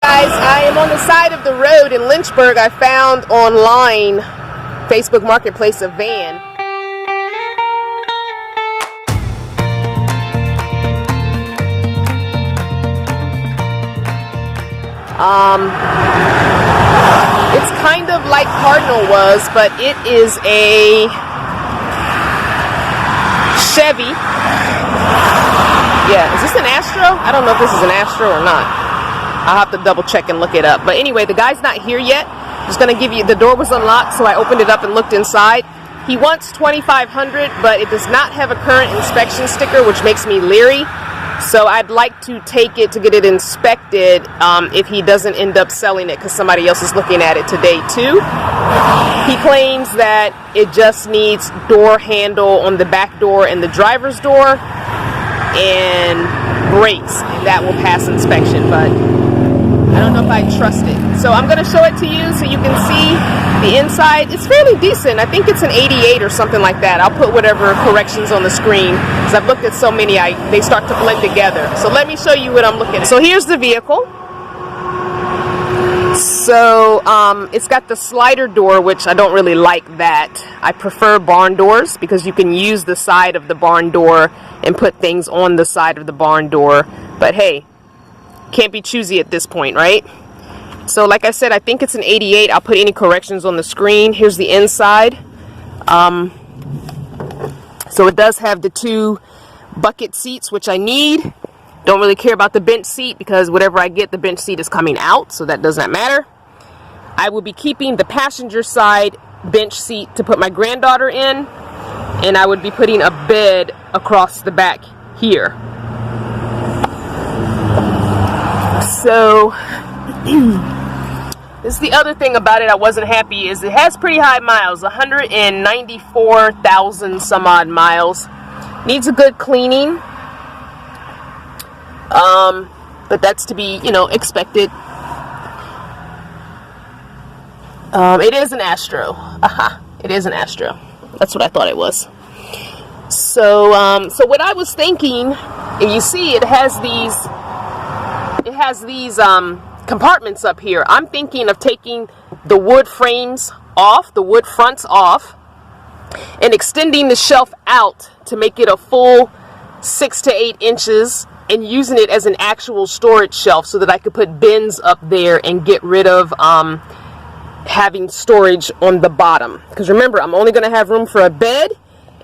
Guys, I am on the side of the road in Lynchburg. I found online Facebook Marketplace a van. It's kind of like Cardinal was, but it is a Chevy. Yeah, is this an Astro? I don't know if this is an Astro or not. I'll have to double check and look it up. But anyway, the guy's not here yet. Just gonna give you, the door was unlocked, so I opened it up and looked inside. He wants $2,500, but it does not have a current inspection sticker, which makes me leery. So I'd like to take it to get it inspected if he doesn't end up selling it, because somebody else is looking at it today too. He claims that it just needs door handle on the back door and the driver's door and brakes, and that will pass inspection, but I don't know if I trust it. So I'm going to show it to you so you can see the inside. It's fairly decent. I think it's an 88 or something like that. I'll put whatever corrections on the screen, because I've looked at so many, they start to blend together. So let me show you what I'm looking at. So here's the vehicle. So it's got the slider door, which I don't really like that. I prefer barn doors because you can use the side of the barn door and put things on the side of the barn door. But hey, can't be choosy at this point, right? So like I said, I think it's an 88. I'll put any corrections on the screen. Here's the inside. So it does have the 2 bucket seats, which I need. Don't really care about the bench seat because whatever I get, the bench seat is coming out, so that does not matter. I will be keeping the passenger side bench seat to put my granddaughter in, and I would be putting a bed across the back here. So this is the other thing about it I wasn't happy is it has pretty high miles, 194,000 some odd miles. Needs a good cleaning, but that's to be, you know, expected. It is an Astro. Aha, it is an Astro. That's what I thought it was. So so what I was thinking, if you see, it has these compartments up here. I'm thinking of taking the wood frames off, the wood fronts off, and extending the shelf out to make it a full 6 to 8 inches and using it as an actual storage shelf so that I could put bins up there and get rid of having storage on the bottom. Because remember, I'm only going to have room for a bed,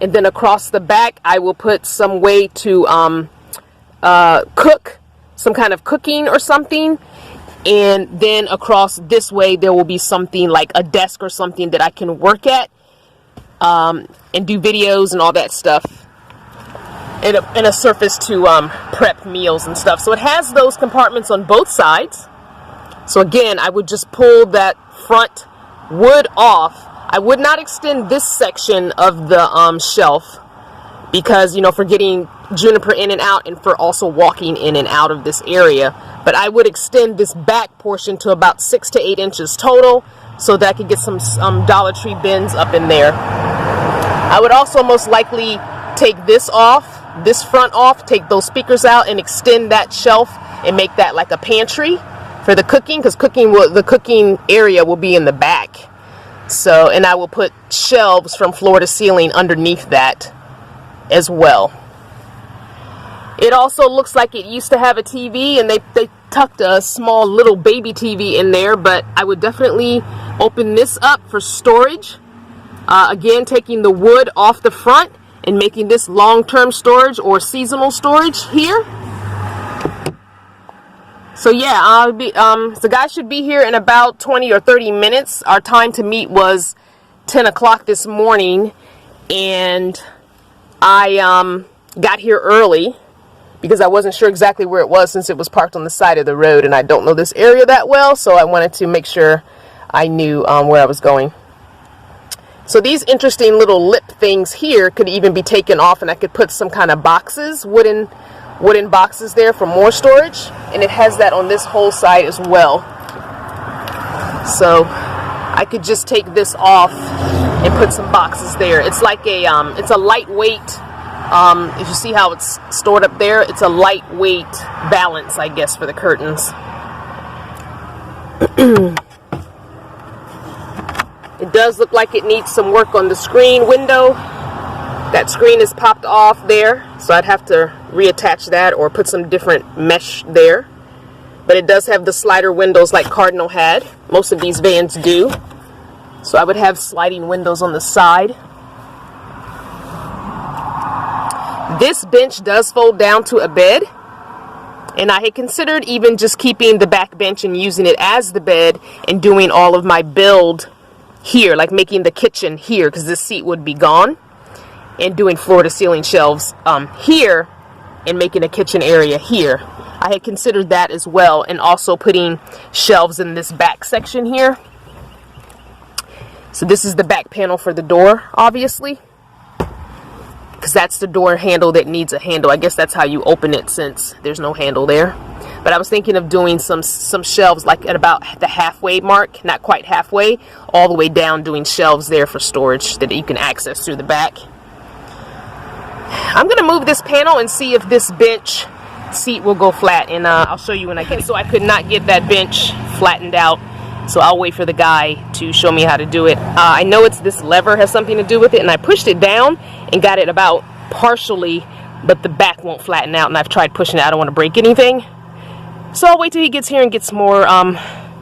and then across the back I will put some way to cook, some kind of cooking or something, and then across this way there will be something like a desk or something that I can work at and do videos and all that stuff, and a surface to prep meals and stuff. So it has those compartments on both sides. So again, I would just pull that front wood off. I would not extend this section of the shelf because, you know, for getting juniper in and out and for also walking in and out of this area. But I would extend this back portion to about 6 to 8 inches total so that I could get some Dollar Tree bins up in there. I would also most likely take this off, this front off, take those speakers out and extend that shelf and make that like a pantry for the cooking, because the cooking area will be in the back. So, and I will put shelves from floor to ceiling underneath that as well. It also looks like it used to have a TV, and they tucked a small little baby TV in there, but I would definitely open this up for storage. Again, taking the wood off the front and making this long-term storage or seasonal storage here. So yeah, I'll be the guy should be here in about 20 or 30 minutes. Our time to meet was 10 o'clock this morning, and I got here early because I wasn't sure exactly where it was since it was parked on the side of the road, and I don't know this area that well, so I wanted to make sure I knew where I was going. So these interesting little lip things here could even be taken off, and I could put some kind of boxes, wooden boxes there for more storage, and it has that on this whole side as well. So I could just take this off and put some boxes there. It's like a it's a lightweight, if you see how it's stored up there, it's a lightweight balance, I guess, for the curtains. It does look like it needs some work on the screen window. That screen is popped off there, so I'd have to reattach that or put some different mesh there. But it does have the slider windows like Cardinal had. Most of these vans do. So I would have sliding windows on the side. This bench does fold down to a bed. And I had considered even just keeping the back bench and using it as the bed and doing all of my build here, like making the kitchen here, because this seat would be gone, and doing floor to ceiling shelves here and making a kitchen area here. I had considered that as well, and also putting shelves in this back section here. So this is the back panel for the door, obviously, because that's the door handle that needs a handle. I guess that's how you open it since there's no handle there. But I was thinking of doing some shelves like at about the halfway mark, not quite halfway, all the way down, doing shelves there for storage that you can access through the back. I'm going to move this panel and see if this bench seat will go flat, and I'll show you when I get it. So I could not get that bench flattened out, so I'll wait for the guy to show me how to do it. I know it's this lever has something to do with it, and I pushed it down and got it about partially, but the back won't flatten out, and I've tried pushing it. I don't want to break anything, so I'll wait till he gets here and gets more,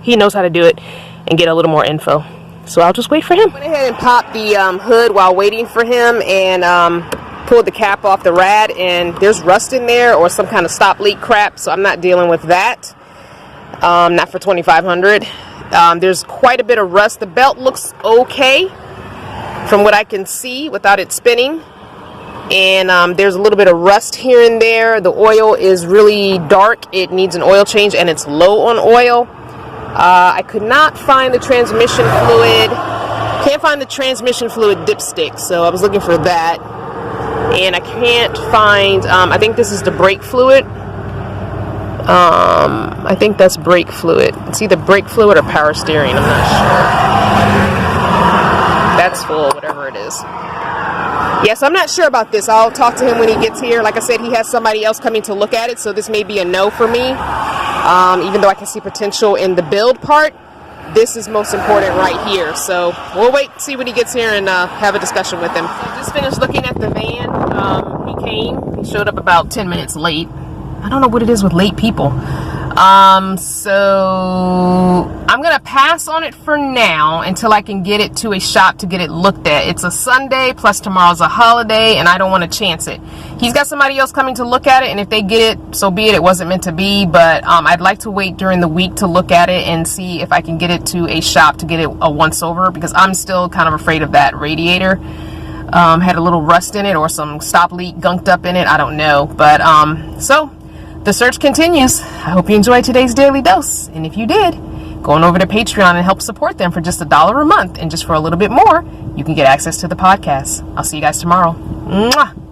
he knows how to do it, and get a little more info. So I'll just wait for him. I went ahead and popped the hood while waiting for him, and pulled the cap off the rad, and there's rust in there or some kind of stop leak crap, so I'm not dealing with that. Not for $2,500. There's quite a bit of rust. The belt looks okay from what I can see without it spinning, and there's a little bit of rust here and there. The oil is really dark. It needs an oil change, and it's low on oil. I could not find the transmission fluid. Can't find the transmission fluid dipstick, so I was looking for that. And I can't find, I think this is the brake fluid. I think that's brake fluid. It's either brake fluid or power steering, I'm not sure. That's full, whatever it is. Yes, I'm not sure about this. I'll talk to him when he gets here. Like I said, he has somebody else coming to look at it, so this may be a no for me. Even though I can see potential in the build part, this is most important right here. So we'll wait, see when he gets here, and have a discussion with him. So I just finished looking at the van. He showed up about 10 minutes late. I don't know what it is with late people. So I'm gonna pass on it for now until I can get it to a shop to get it looked at. It's a Sunday, plus tomorrow's a holiday, and I don't want to chance it. He's got somebody else coming to look at it, and if they get it, so be it. It wasn't meant to be, but I'd like to wait during the week to look at it and see if I can get it to a shop to get it a once over, because I'm still kind of afraid of that radiator. Had a little rust in it or some stop leak gunked up in it. I don't know, but so the search continues. I hope you enjoyed today's Daily Dose, and if you did, go on over to Patreon and help support them for just $1 a month, and just for a little bit more, you can get access to the podcast. I'll see you guys tomorrow. Mwah!